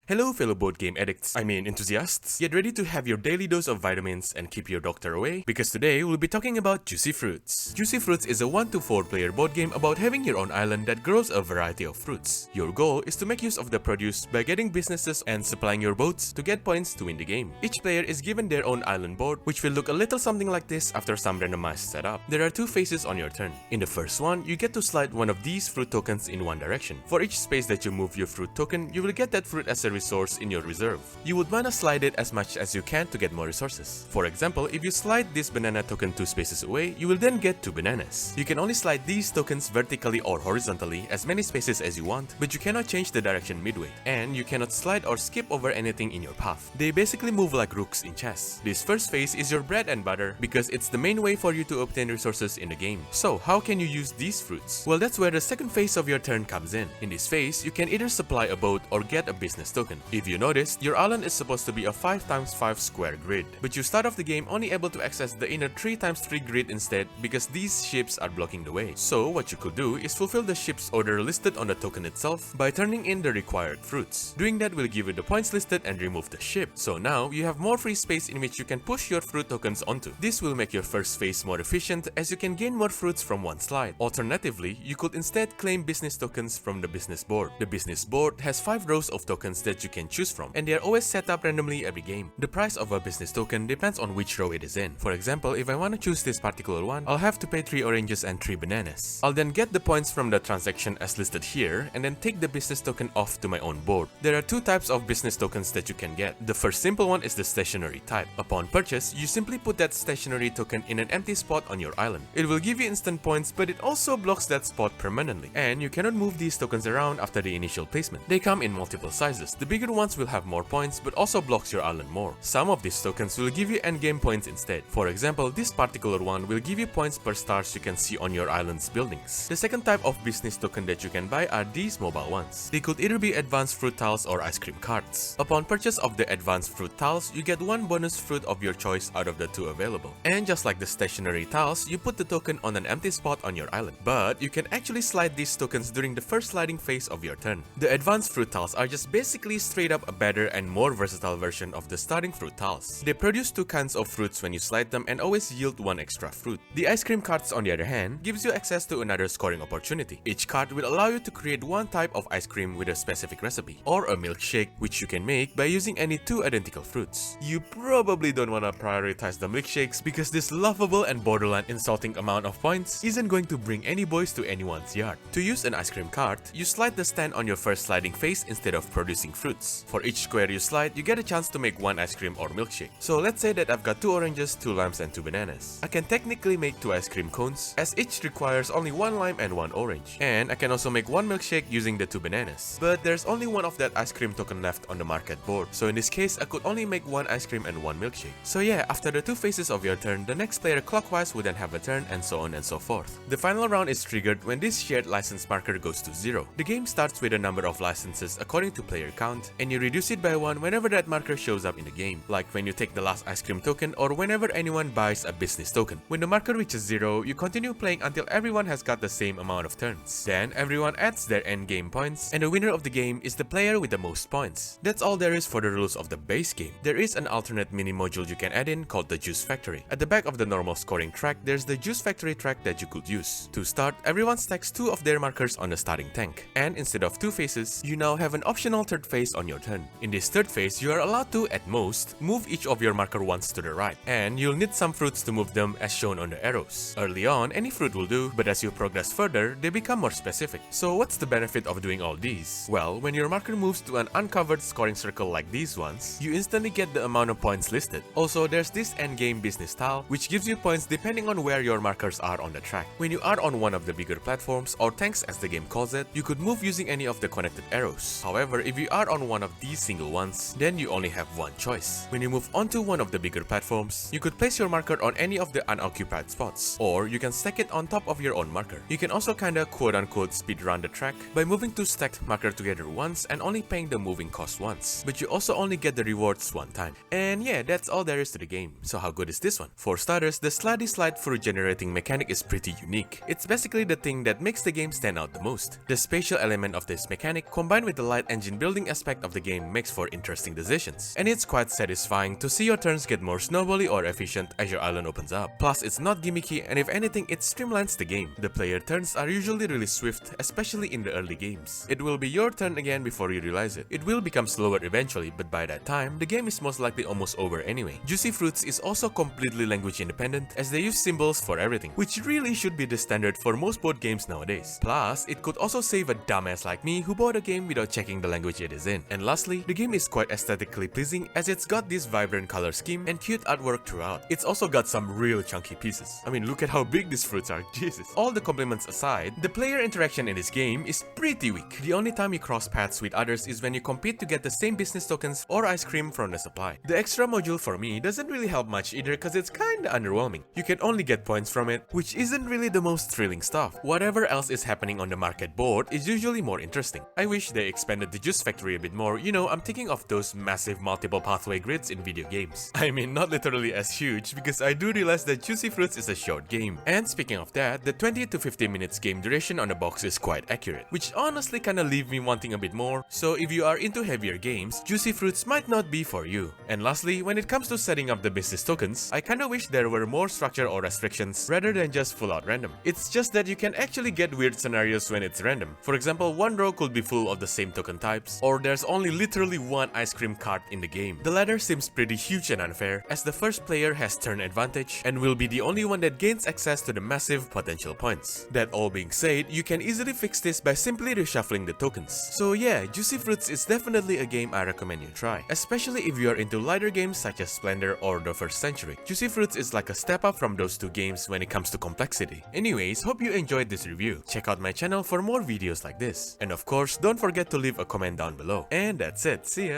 Hello fellow board game addicts, enthusiasts. Get ready to have your daily dose of vitamins and keep your doctor away, because today we'll be talking about Juicy Fruits. Juicy Fruits is a 1 to 4 player board game about having your own island that grows a variety of fruits. Your goal is to make use of the produce by getting businesses and supplying your boats to get points to win the game. Each player is given their own island board, which will look a little something like this after some randomized setup. There are 2 phases on your turn. In the first one, you get to slide one of these fruit tokens in one direction. For each space that you move your fruit token, you will get that fruit as a resource in your reserve. You would wanna slide it as much as you can to get more resources. For example, if you slide this banana token 2 spaces away, you will then get 2 bananas. You can only slide these tokens vertically or horizontally as many spaces as you want, but you cannot change the direction midway, and you cannot slide or skip over anything in your path. They basically move like rooks in chess. This first phase is your bread and butter because it's the main way for you to obtain resources in the game. So how can you use these fruits? Well, that's where the second phase of your turn comes in. In this phase, you can either supply a boat or get a business token. If you notice, your island is supposed to be a 5x5 square grid, but you start off the game only able to access the inner 3x3 grid instead because these ships are blocking the way. So what you could do is fulfill the ship's order listed on the token itself by turning in the required fruits. Doing that will give you the points listed and remove the ship. So now you have more free space in which you can push your fruit tokens onto. This will make your first phase more efficient as you can gain more fruits from one slide. Alternatively, you could instead claim business tokens from the business board. The business board has 5 rows of tokens that you can choose from, and they are always set up randomly every game. The price of a business token depends on which row it is in. For example, if I want to choose this particular one, I'll have to pay 3 oranges and 3 bananas. I'll then get the points from the transaction as listed here, and then take the business token off to my own board. There are 2 types of business tokens that you can get. The first simple one is the stationary type. Upon purchase, you simply put that stationary token in an empty spot on your island. It will give you instant points, but it also blocks that spot permanently, and you cannot move these tokens around after the initial placement. They come in multiple sizes. The bigger ones will have more points, but also blocks your island more. Some of these tokens will give you endgame points instead. For example, this particular one will give you points per stars you can see on your island's buildings. The second type of business token that you can buy are these mobile ones. They could either be advanced fruit tiles or ice cream carts. Upon purchase of the advanced fruit tiles, you get 1 bonus fruit of your choice out of the 2 available. And just like the stationary tiles, you put the token on an empty spot on your island. But you can actually slide these tokens during the first sliding phase of your turn. The advanced fruit tiles are just basically straight up a better and more versatile version of the starting fruit tiles. They produce 2 kinds of fruits when you slide them and always yield 1 extra fruit. The ice cream carts, on the other hand, gives you access to another scoring opportunity. Each cart will allow you to create 1 type of ice cream with a specific recipe, or a milkshake, which you can make by using any 2 identical fruits. You probably don't want to prioritize the milkshakes because this laughable and borderline insulting amount of points isn't going to bring any boys to anyone's yard. To use an ice cream cart, you slide the stand on your first sliding phase instead of producing fruits. For each square you slide, you get a chance to make 1 ice cream or milkshake. So let's say that I've got 2 oranges, 2 limes, and 2 bananas. I can technically make 2 ice cream cones, as each requires only 1 lime and 1 orange. And I can also make 1 milkshake using the 2 bananas. But there's only 1 of that ice cream token left on the market board. So in this case, I could only make 1 ice cream and 1 milkshake. So yeah, after the 2 phases of your turn, the next player clockwise would then have a turn, and so on and so forth. The final round is triggered when this shared license marker goes to 0. The game starts with a number of licenses according to player count, and you reduce it by 1 whenever that marker shows up in the game, like when you take the last ice cream token or whenever anyone buys a business token. When the marker reaches 0, you continue playing until everyone has got the same amount of turns. Then everyone adds their end game points, and the winner of the game is the player with the most points. That's all there is for the rules of the base game. There is an alternate mini module you can add in called the Juice Factory. At the back of the normal scoring track, there's the Juice Factory track that you could use. To start, everyone stacks 2 of their markers on the starting tank, and instead of 2 phases, you now have an optional 3rd phase on your turn. In this 3rd phase, you are allowed to, at most, move each of your marker once to the right, and you'll need some fruits to move them as shown on the arrows. Early on, any fruit will do, but as you progress further, they become more specific. So what's the benefit of doing all these? Well, when your marker moves to an uncovered scoring circle like these ones, you instantly get the amount of points listed. Also, there's this endgame business tile, which gives you points depending on where your markers are on the track. When you are on one of the bigger platforms, or tanks as the game calls it, you could move using any of the connected arrows. However, if you are on one of these single ones, then you only have 1 choice. When you move onto one of the bigger platforms, you could place your marker on any of the unoccupied spots, or you can stack it on top of your own marker. You can also kinda quote-unquote speedrun the track by moving 2 stacked markers together once and only paying the moving cost once, but you also only get the rewards 1 time. And yeah, that's all there is to the game. So how good is this one? For starters, the slidey slide fruit generating mechanic is pretty unique. It's basically the thing that makes the game stand out the most. The spatial element of this mechanic, combined with the light engine building as aspect of the game makes for interesting decisions, and it's quite satisfying to see your turns get more snowbally or efficient as your island opens up. Plus, it's not gimmicky, and if anything, it streamlines the game. The player turns are usually really swift, especially in the early games. It will be your turn again before you realize it. It will become slower eventually, but by that time, the game is most likely almost over anyway. Juicy Fruits is also completely language independent, as they use symbols for everything, which really should be the standard for most board games nowadays. Plus, it could also save a dumbass like me who bought a game without checking the language it is in. And lastly, the game is quite aesthetically pleasing, as it's got this vibrant color scheme and cute artwork throughout. It's also got some real chunky pieces. I mean, look at how big these fruits are, Jesus. All the compliments aside, the player interaction in this game is pretty weak. The only time you cross paths with others is when you compete to get the same business tokens or ice cream from the supply. The extra module for me doesn't really help much either, cause it's kinda underwhelming. You can only get points from it, which isn't really the most thrilling stuff. Whatever else is happening on the market board is usually more interesting. I wish they expanded the juice factory a bit more. You know, I'm thinking of those massive multiple pathway grids in video games. I mean, not literally as huge, because I do realize that Juicy Fruits is a short game. And speaking of that, the 20 to 15 minutes game duration on the box is quite accurate, which honestly kinda leave me wanting a bit more. So if you are into heavier games, Juicy Fruits might not be for you. And lastly, when it comes to setting up the business tokens, I kinda wish there were more structure or restrictions rather than just full out random. It's just that you can actually get weird scenarios when it's random. For example, one row could be full of the same token types, or there's only literally one ice cream cart in the game. The latter seems pretty huge and unfair, as the first player has turn advantage and will be the only one that gains access to the massive potential points. That all being said, you can easily fix this by simply reshuffling the tokens. So yeah, Juicy Fruits is definitely a game I recommend you try, especially if you are into lighter games such as Splendor or the First Century. Juicy Fruits is like a step up from those two games when it comes to complexity. Anyways, hope you enjoyed this review. Check out my channel for more videos like this. And of course, don't forget to leave a comment down below. And that's it, see ya!